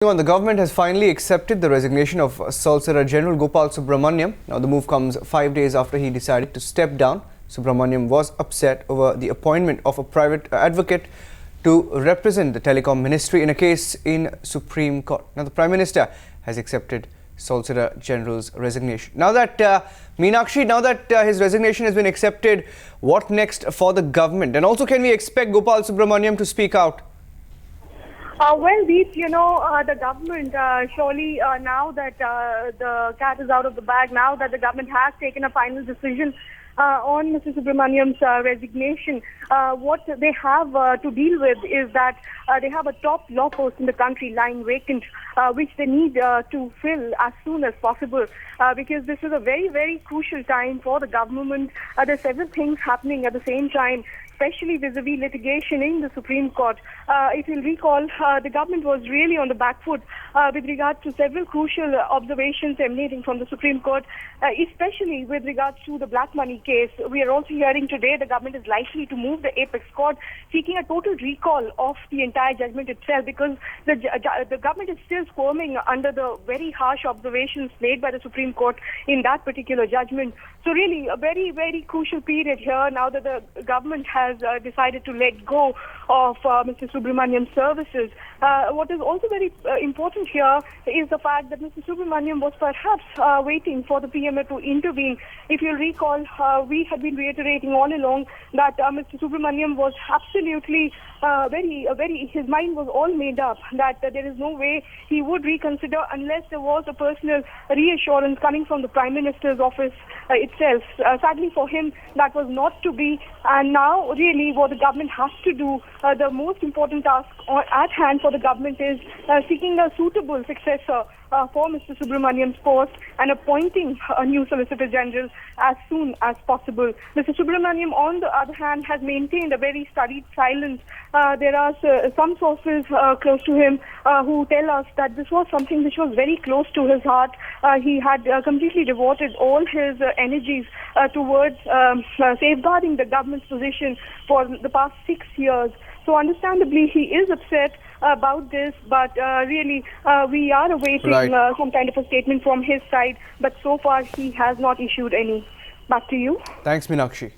The government has finally accepted the resignation of Solicitor General Gopal Subramaniam. Now, the move comes 5 days after he decided to step down. Subramaniam was upset over the appointment of a private advocate to represent the Telecom Ministry in a case in Supreme Court. Now, the Prime Minister has accepted Solicitor General's resignation. Now that his resignation has been accepted, what next for the government? And also, can we expect Gopal Subramaniam to speak out? Well, Deep, the government, surely now that the cat is out of the bag, now that the government has taken a final decision on Mr. Subramaniam's resignation, what they have to deal with is that they have a top law post in the country lying vacant, which they need to fill as soon as possible, because this is a very, very crucial time for the government. There are several things happening at the same time, especially vis-a-vis litigation in the Supreme Court. If you'll recall, the government was really on the back foot with regard to several crucial observations emanating from the Supreme Court, especially with regards to the black money case. We are also hearing today the government is likely to move the apex court, seeking a total recall of the entire judgment itself, because the government is still squirming under the very harsh observations made by the Supreme Court in that particular judgment. So really a very, very crucial period here now that the government has decided to let go of Mr. Subramaniam's services. What is also very important here is the fact that Mr. Subramaniam was perhaps waiting for the PMO to intervene. If you'll recall, we had been reiterating all along that Mr. Subramaniam was absolutely his mind was all made up that there is no way he would reconsider unless there was a personal reassurance coming from the Prime Minister's office itself. Sadly for him, that was not to be, and now really what the government has to do, the most important task at hand for the government is seeking a suitable successor for Mr. Subramaniam's post and appointing a new Solicitor General as soon as possible. Mr. Subramaniam, on the other hand, has maintained a very studied silence. There are some sources close to him who tell us that this was something which was very close to his heart. He had completely devoted all his energies towards safeguarding the government's position for the past 6 years. So understandably, he is upset about this, but really we are awaiting some kind of a statement from his side, but so far he has not issued any. Back to you. Thanks, Meenakshi.